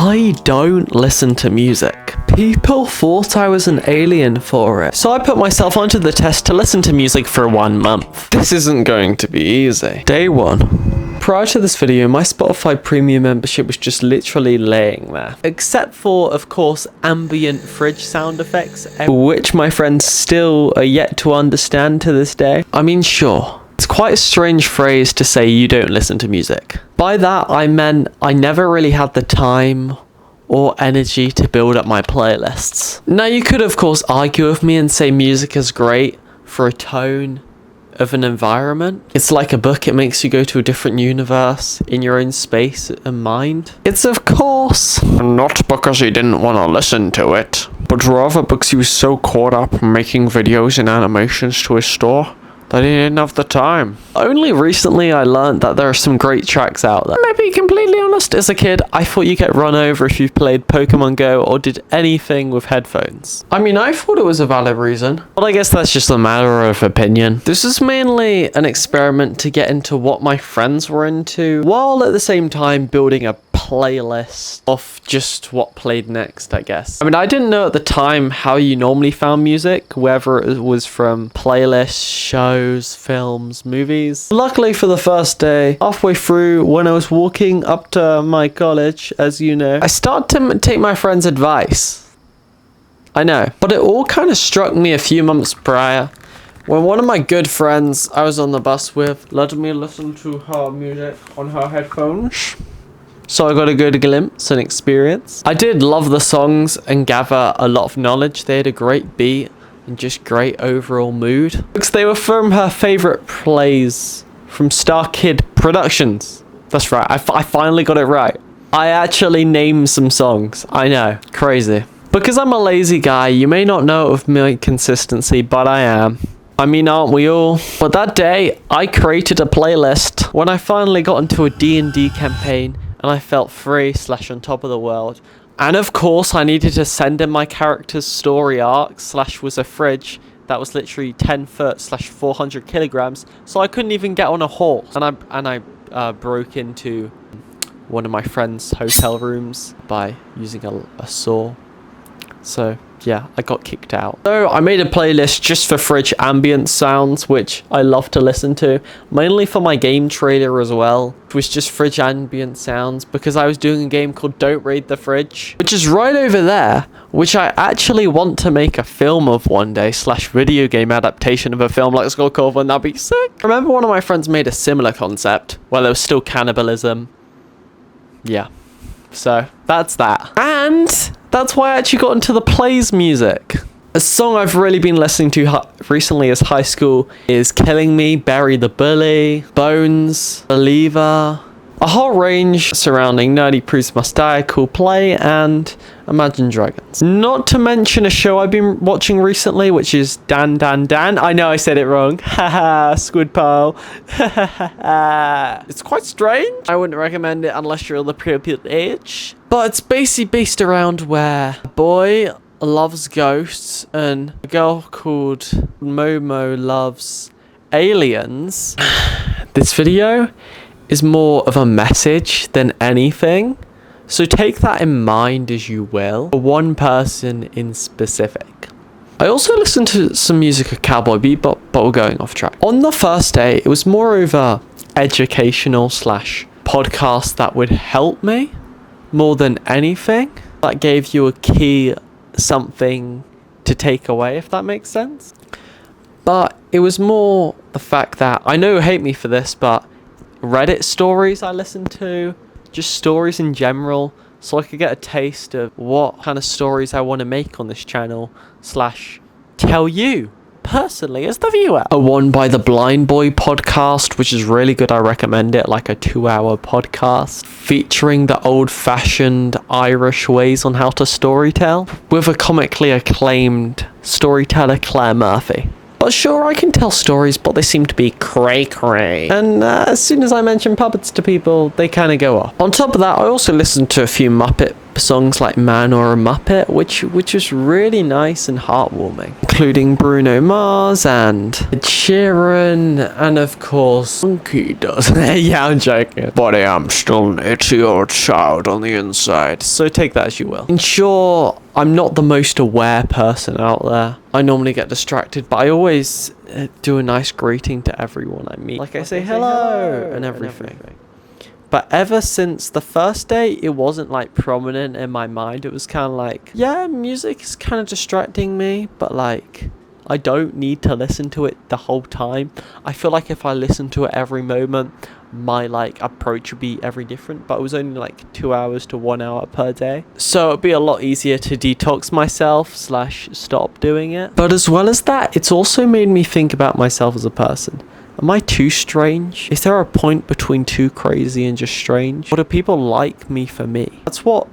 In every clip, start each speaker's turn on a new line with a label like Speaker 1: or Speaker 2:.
Speaker 1: I don't listen to music. People thought I was an alien for it. So I put myself onto the test to listen to music for 1 month. This isn't going to be easy. Day 1. Prior to this video, my Spotify premium membership was just literally laying there. Except for, of course, ambient fridge sound effects, which my friends still are yet to understand to this day. I mean, sure. It's quite a strange phrase to say you don't listen to music. By that, I meant I never really had the time or energy to build up my playlists. Now, you could, of course, argue with me and say music is great for a tone of an environment. It's like a book, it makes you go to a different universe in your own space and mind. It's, of course, not because you didn't want to listen to it, but rather because you were so caught up making videos and animations to his store that he didn't have the time. Only recently I learned that there are some great tracks out there. Maybe completely honest, as a kid, I thought you get run over if you played Pokemon Go or did anything with headphones. I mean, I thought it was a valid reason, but I guess that's just a matter of opinion. This is mainly an experiment to get into what my friends were into, while at the same time building a playlist of just what played next, I guess. I mean, I didn't know at the time how you normally found music, whether it was from playlists, shows, films, movies. Luckily for the first day, halfway through when I was walking up to my college, as you know, I started to take my friend's advice. I know, but it all kind of struck me a few months prior when one of my good friends I was on the bus with let me listen to her music on her headphones. So I got a good glimpse and experience. I did love the songs and gather a lot of knowledge. They had a great beat and just great overall mood. Because they were from her favourite plays from Star Kid Productions. That's right, I finally got it right. I actually named some songs. I know, crazy. Because I'm a lazy guy, you may not know of my consistency, but I am. I mean, aren't we all? But that day, I created a playlist when I finally got into a D&D campaign and I felt free / on top of the world. And of course, I needed to send in my character's story arc / was a fridge that was literally 10 foot / 400 kilograms, so I couldn't even get on a horse. And I broke into one of my friend's hotel rooms by using a saw. So yeah, I got kicked out. So I made a playlist just for fridge ambient sounds, which I love to listen to, mainly for my game trailer as well, which was just fridge ambient sounds, because I was doing a game called Don't Raid the Fridge, which is right over there, which I actually want to make a film of one day / video game adaptation of a film like Skull Cove, and that'd be sick. I remember one of my friends made a similar concept where there was still cannibalism. Yeah. So that's that. And that's why I actually got into the plays music. A song I've really been listening to recently as high school is Killing Me, Barry the Bully, Bones, Believer, a whole range surrounding Nerdy Proofs Must Die, Cool Play, and Imagine Dragons. Not to mention a show I've been watching recently, which is Dan Dan Dan. I know I said it wrong. Haha, Squid Pile. It's quite strange. I wouldn't recommend it unless you're the appropriate age. But it's basically based around where a boy loves ghosts and a girl called Momo loves aliens. This video is more of a message than anything, so take that in mind as you will, for one person in specific. I also listened to some music of Cowboy Bebop, but we're going off track. On the first day, it was more over educational / podcast that would help me more than anything. That gave you a key something to take away, if that makes sense. But it was more the fact that, I know you hate me for this, but Reddit stories I listened to, just stories in general, so I could get a taste of what kind of stories I want to make on this channel / tell you personally as the viewer. A one by the Blind Boy podcast, which is really good. I recommend it, like a 2-hour podcast featuring the old-fashioned Irish ways on how to storytell with a comically acclaimed storyteller, Claire Murphy. But sure, I can tell stories, but they seem to be cray-cray. And as soon as I mention puppets to people, they kind of go off. On top of that, I also listened to a few Muppet songs like Man or a Muppet, which was really nice and heartwarming, including Bruno Mars and Ed Sheeran, and of course Monkey does. Yeah, I'm joking, but I am still an 8-year-old child on the inside, so take that as you will. And sure, I'm not the most aware person out there. I normally get distracted, but I always do a nice greeting to everyone I meet. Like I say hello and everything. But ever since the first day, it wasn't like prominent in my mind. It was kind of like, yeah, music is kind of distracting me, but like, I don't need to listen to it the whole time. I feel like if I listen to it every moment, my like approach would be every different, but it was only like 2 hours to 1 hour per day. So it'd be a lot easier to detox myself / stop doing it. But as well as that, it's also made me think about myself as a person. Am I too strange? Is there a point between too crazy and just strange? Or do people like me for me? That's what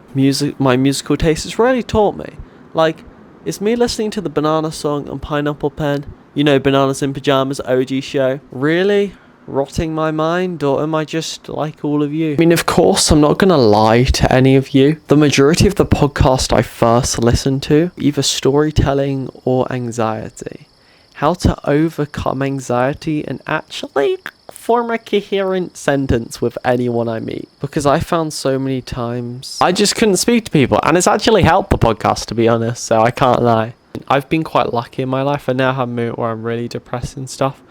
Speaker 1: my musical taste has really taught me. Like, is me listening to the Banana Song and Pineapple Pen, you know, Bananas in Pajamas OG show, really rotting my mind, or am I just like all of you? I mean, of course, I'm not gonna lie to any of you. The majority of the podcast I first listened to, either storytelling or anxiety. How to overcome anxiety and actually form a coherent sentence with anyone I meet. Because I found so many times I just couldn't speak to people, and it's actually helped the podcast, to be honest, so I can't lie. I've been quite lucky in my life. I now have a moment where I'm really depressed and stuff,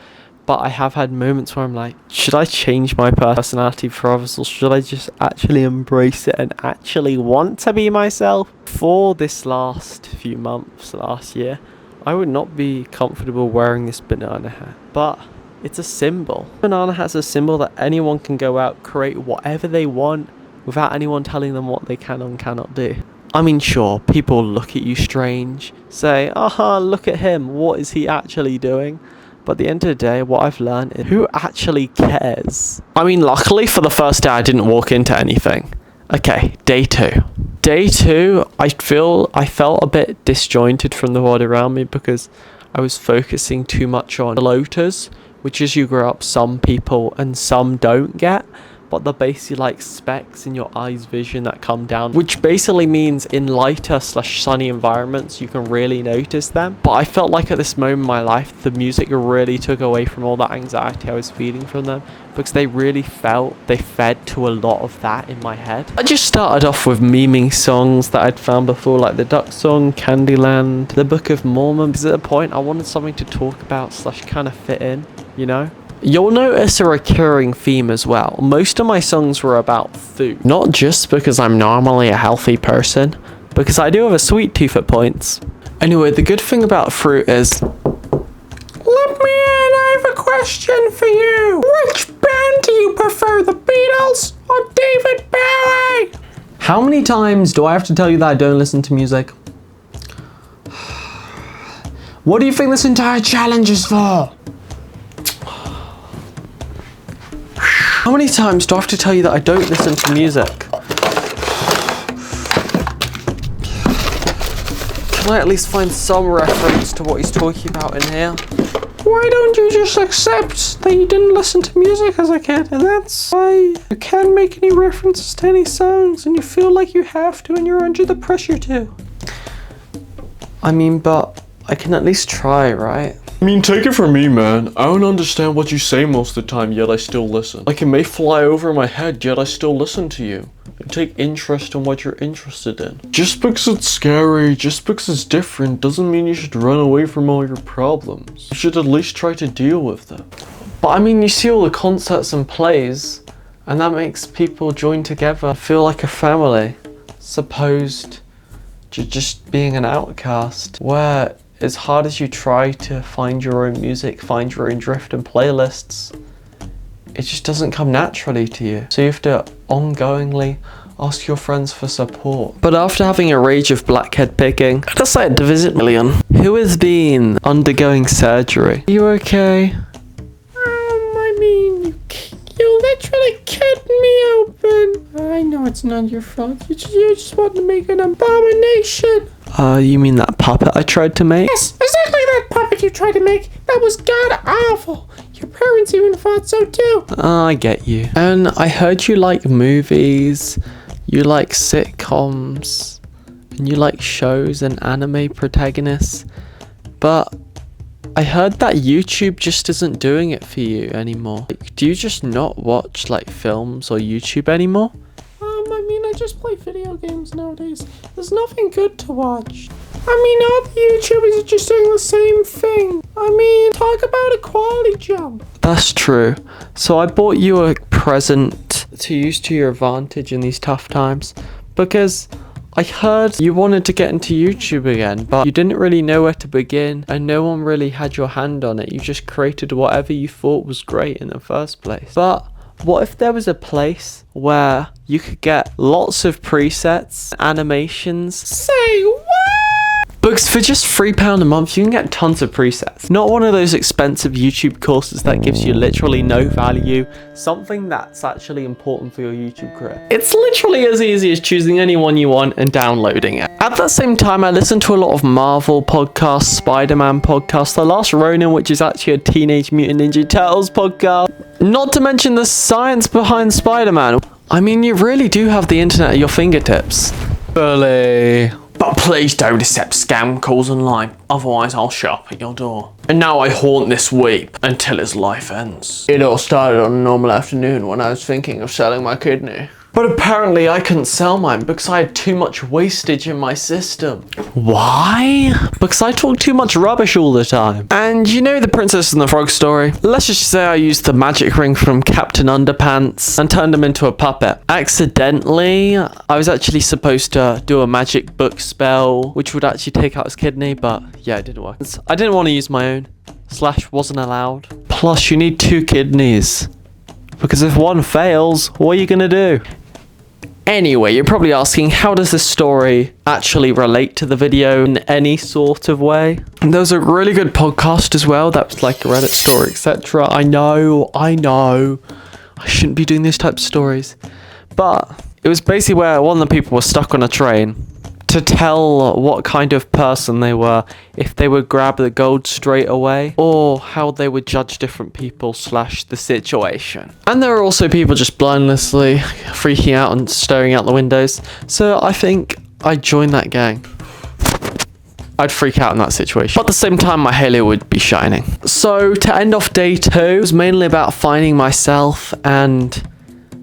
Speaker 1: but I have had moments where I'm like, should I change my personality for others, or should I just actually embrace it and actually want to be myself? For this last few months, last year, I would not be comfortable wearing this banana hat, but it's a symbol. Banana hat's a symbol that anyone can go out, create whatever they want without anyone telling them what they can and cannot do. I mean, sure, people look at you strange, say, aha, look at him, what is he actually doing? But at the end of the day, what I've learned is who actually cares? I mean, luckily for the first day, I didn't walk into anything. Okay, day 2. Day 2, I felt a bit disjointed from the world around me because I was focusing too much on floaters, which as you grow up, some people and some don't get, but they're basically like specks in your eye's vision that come down, which basically means in lighter / sunny environments, you can really notice them. But I felt like at this moment in my life, the music really took away from all that anxiety I was feeling from them, because they fed to a lot of that in my head. I just started off with memeing songs that I'd found before, like the Duck Song, Candyland, the Book of Mormon, because at a point I wanted something to talk about / kind of fit in, you know? You'll notice a recurring theme as well. Most of my songs were about food. Not just because I'm normally a healthy person, because I do have a sweet tooth at points. Anyway, the good thing about fruit is... Let me in, I have a question for you. Which band do you prefer, the Beatles or David Bowie? How many times do I have to tell you that I don't listen to music? What do you think this entire challenge is for? How many times do I have to tell you that I don't listen to music? Can I at least find some reference to what he's talking about in here? Why don't you just accept that you didn't listen to music as a kid, and that's why you can't make any references to any songs, and you feel like you have to, and you're under the pressure to? I mean, but I can at least try, right?
Speaker 2: I mean, take it from me, man. I don't understand what you say most of the time, yet I still listen. Like, it may fly over my head, yet I still listen to you. And take interest in what you're interested in. Just because it's scary, just because it's different, doesn't mean you should run away from all your problems. You should at least try to deal with them.
Speaker 1: But I mean, you see all the concerts and plays, and that makes people join together, feel like a family, supposed to just being an outcast, where as hard as you try to find your own music, find your own drift and playlists, it just doesn't come naturally to you. So you have to ongoingly ask your friends for support. But after having a rage of blackhead picking, I decided to visit Million, who has been undergoing surgery. Are you okay?
Speaker 3: I mean, you literally cut me open. I know it's not your fault. You just want to make an abomination.
Speaker 1: You mean that puppet I tried to make?
Speaker 3: Yes, exactly that puppet you tried to make. That was god awful. Your parents even thought so too.
Speaker 1: I get you. And I heard you like movies. you like sitcoms, and you like shows and anime protagonists, but I heard that YouTube just isn't doing it for you anymore. Like, do you just not watch like films or YouTube anymore?
Speaker 3: I mean, I just play video games nowadays. There's nothing good to watch. I mean, all the YouTubers are just doing the same thing. I mean, talk about a quality jump.
Speaker 1: That's true. So I bought you a present to use to your advantage in these tough times, because I heard you wanted to get into YouTube again, but you didn't really know where to begin, and no one really had your hand on it. You just created whatever you thought was great in the first place. But what if there was a place where you could get lots of presets, animations?
Speaker 3: Say what?
Speaker 1: Because for just £3 a month, you can get tons of presets. Not one of those expensive YouTube courses that gives you literally no value. Something that's actually important for your YouTube career. It's literally as easy as choosing any one you want and downloading it. At the same time, I listen to a lot of Marvel podcasts, Spider-Man podcasts, The Last Ronin, which is actually a Teenage Mutant Ninja Turtles podcast. Not to mention the science behind Spider-Man. I mean, you really do have the internet at your fingertips. Bully. But please don't accept scam calls online, otherwise I'll show up at your door. And now I haunt this weep until his life ends. It all started on a normal afternoon when I was thinking of selling my kidney. But apparently I couldn't sell mine because I had too much wastage in my system. Why? Because I talk too much rubbish all the time. And you know the Princess and the Frog story? Let's just say I used the magic ring from Captain Underpants and turned him into a puppet. Accidentally, I was actually supposed to do a magic book spell, which would actually take out his kidney, but yeah, it didn't work. I didn't want to use my own, / wasn't allowed. Plus, you need 2 kidneys. Because if one fails, what are you gonna do? Anyway, you're probably asking, how does this story actually relate to the video in any sort of way? And there was a really good podcast as well that was like a Reddit story, etc. I know, I shouldn't be doing these types of stories. But it was basically where one of the people was stuck on a train to tell what kind of person they were, if they would grab the gold straight away, or how they would judge different people / the situation. And there are also people just blindlessly freaking out and staring out the windows. So I think I'd join that gang. I'd freak out in that situation. But at the same time, my halo would be shining. So to end off day 2, it was mainly about finding myself and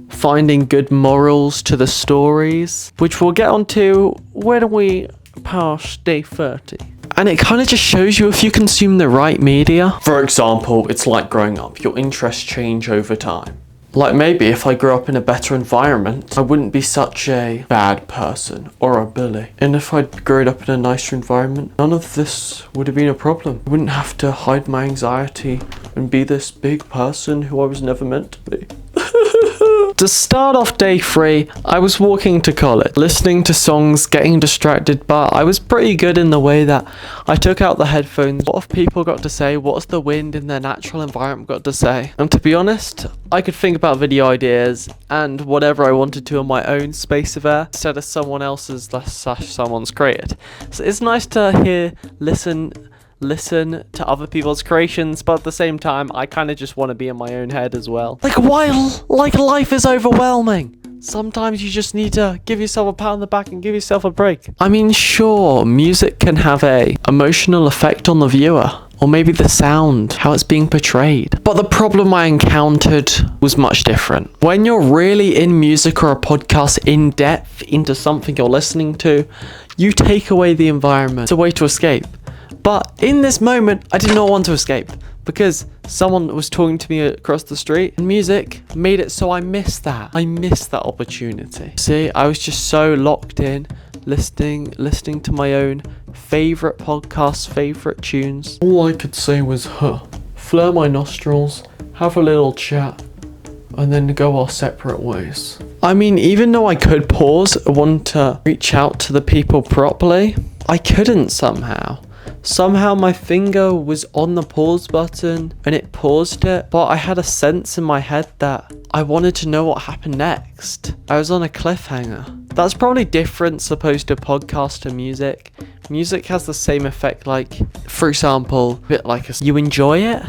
Speaker 1: finding good morals to the stories, which we'll get onto when we pass day 30. And it kind of just shows you if you consume the right media. For example, it's like growing up. Your interests change over time. Like maybe if I grew up in a better environment, I wouldn't be such a bad person or a bully. And if I'd grown up in a nicer environment, none of this would have been a problem. I wouldn't have to hide my anxiety and be this big person who I was never meant to be. To start off day 3, I was walking to college, listening to songs, getting distracted, but I was pretty good in the way that I took out the headphones. What have people got to say? What's the wind in their natural environment got to say? And to be honest, I could think about video ideas and whatever I wanted to in my own space of air instead of someone else's / someone's created. So it's nice to listen to other people's creations, but at the same time, I kind of just want to be in my own head as well. Like life is overwhelming. Sometimes you just need to give yourself a pat on the back and give yourself a break. I mean, sure, music can have a emotional effect on the viewer, or maybe the sound, how it's being portrayed. But the problem I encountered was much different. When you're really in music or a podcast in depth into something you're listening to, you take away the environment. It's a way to escape. But in this moment, I did not want to escape because someone was talking to me across the street, and music made it so I missed that. I missed that opportunity. See, I was just so locked in, listening to my own favorite podcasts, favorite tunes.
Speaker 2: All I could say was, flare my nostrils, have a little chat, and then go our separate ways.
Speaker 1: I mean, even though I could pause and want to reach out to the people properly, I couldn't somehow. Somehow my finger was on the pause button and it paused it, but I had a sense in my head that I wanted to know what happened next. I was on a cliffhanger. That's probably different supposed to podcast to music. Music has the same effect, like, for example, a bit like you enjoy it,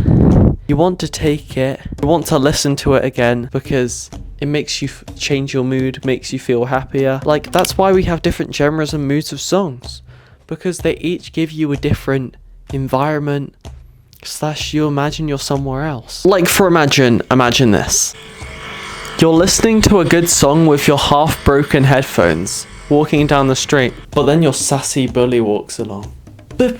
Speaker 1: you want to take it, you want to listen to it again because It makes you change your mood, makes you feel happier. Like, that's why we have different genres and moods of songs, because they each give you a different environment / you imagine you're somewhere else. Like, for imagine this. You're listening to a good song with your half broken headphones, walking down the street, but then your sassy bully walks along. And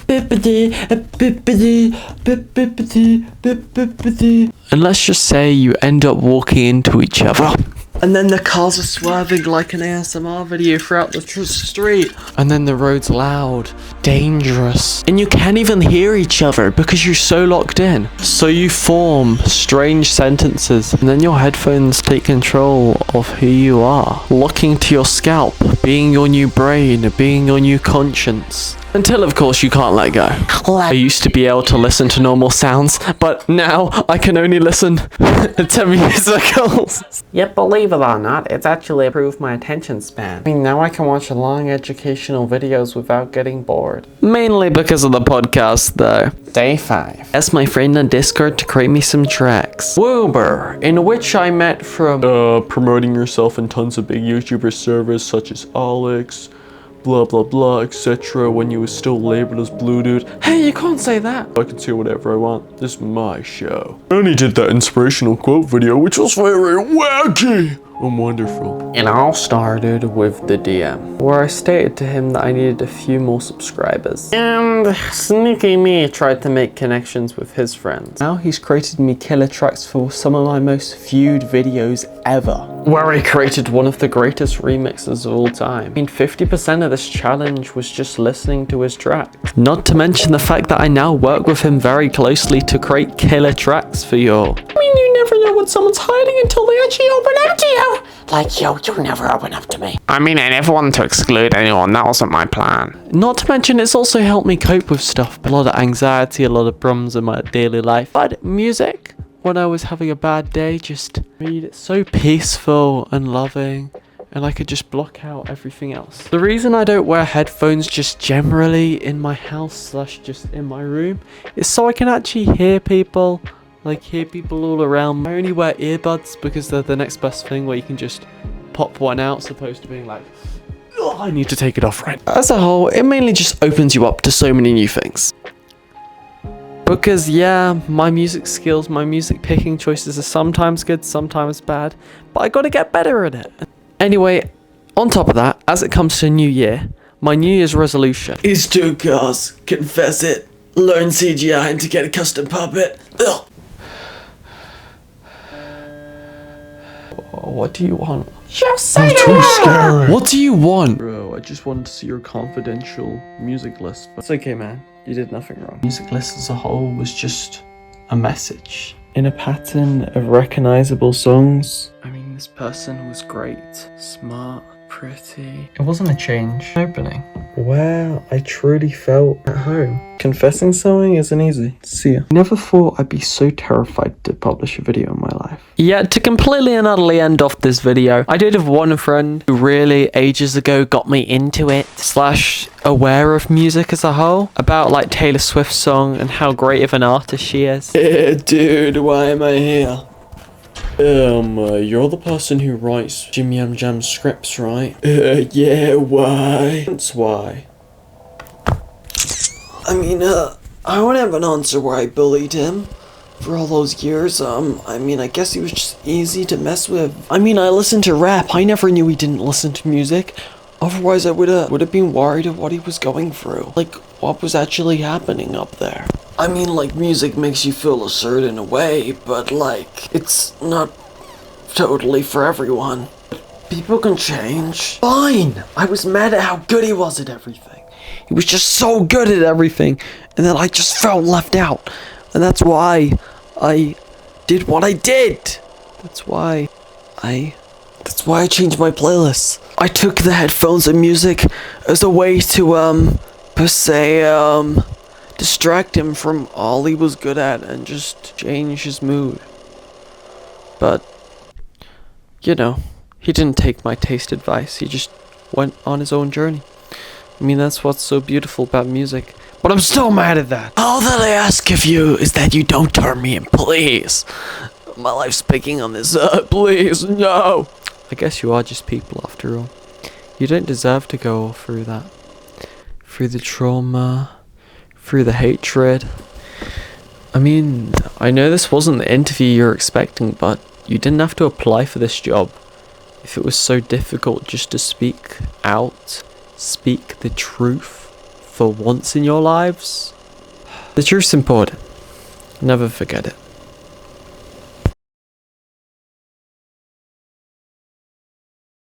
Speaker 1: let's just say you end up walking into each other. And then the cars are swerving like an ASMR video throughout the street. And then the road's loud, dangerous. And you can't even hear each other because you're so locked in. So you form strange sentences. And then your headphones take control of who you are. Locking to your scalp, being your new brain, being your new conscience. Until, of course, you can't let go. I used to be able to listen to normal sounds, but now I can only listen to musicals. Yet, believe it or not, it's actually improved my attention span. I mean, now I can watch long educational videos without getting bored. Mainly because of the podcast, though. Day 5. Asked my friend on Discord to create me some tracks. Woober, in which I met from
Speaker 2: Promoting yourself in tons of big YouTuber servers such as Alex, blah blah blah, etc. when you were still labeled as Blue Dude.
Speaker 1: Hey, you can't say that.
Speaker 2: I can say whatever I want. This is my show. I only did that inspirational quote video, which was very wacky and wonderful.
Speaker 1: It all started with the DM, where I stated to him that I needed a few more subscribers. And sneaky me tried to make connections with his friends. Now he's created me killer tracks for some of my most viewed videos ever, where he created one of the greatest remixes of all time. I mean, 50% of this challenge was just listening to his track. Not to mention the fact that I now work with him very closely to create killer tracks for y'all. I mean, you never know what someone's hiding until they actually open up to you. Like, yo, you never open up to me. I mean, I never wanted to exclude anyone. That wasn't my plan. Not to mention, it's also helped me cope with stuff. A lot of anxiety, a lot of problems in my daily life. But music, when I was having a bad day, just made it so peaceful and loving. And I could just block out everything else. The reason I don't wear headphones just generally in my house / just in my room is so I can actually hear people. Like, hear people all around. I only wear earbuds because they're the next best thing where you can just pop one out, as opposed to being like, oh, I need to take it off right. As a whole, it mainly just opens you up to so many new things. Because yeah, my music skills, my music picking choices are sometimes good, sometimes bad, but I gotta get better at it. Anyway, on top of that, as it comes to New Year, my New Year's resolution is to, confess it, learn CGI and to get a custom puppet. Ugh. What do you want?
Speaker 3: Just say
Speaker 2: Too scary.
Speaker 1: What do you want?
Speaker 2: Bro, I just wanted to see your confidential music list.
Speaker 1: It's okay, man. You did nothing wrong. Music list as a whole was just a message in a pattern of recognizable songs. I mean, this person was great, smart, pretty. It wasn't a change opening where I truly felt at home. Confessing something isn't easy. See ya. Never thought I'd be so terrified to publish a video in my life. Yeah, to completely and utterly end off this video, I did have one friend who really ages ago got me into it / aware of music as a whole, about like Taylor Swift's song and how great of an artist she is.
Speaker 2: Dude, why am I here? You're the person who writes Jimmy Yam Jam scripts, right? Yeah, why? That's why.
Speaker 1: I mean, I would have an answer where I bullied him for all those years. I mean, I guess he was just easy to mess with. I mean, I listened to rap. I never knew he didn't listen to music. Otherwise, I would have been worried of what he was going through. Like, what was actually happening up there. I mean, like, music makes you feel a certain way, but, like, it's not totally for everyone. People can change. Fine! I was mad at how good he was at everything. He was just so good at everything, and then I just felt left out. And that's why I did what I did. That's why I changed my playlists. I took the headphones and music as a way to, per se, distract him from all he was good at and just change his mood. But, you know, he didn't take my taste advice. He just went on his own journey. I mean, that's what's so beautiful about music. But I'm still mad at that. All that I ask of you is that you don't turn me in, please. My life's picking on this. Please, no. I guess you are just people after all. You don't deserve to go all through that. Through the trauma, through the hatred. I mean, I know this wasn't the interview you were expecting, but you didn't have to apply for this job. If it was so difficult just to speak out, speak the truth for once in your lives. The truth's important. Never forget it.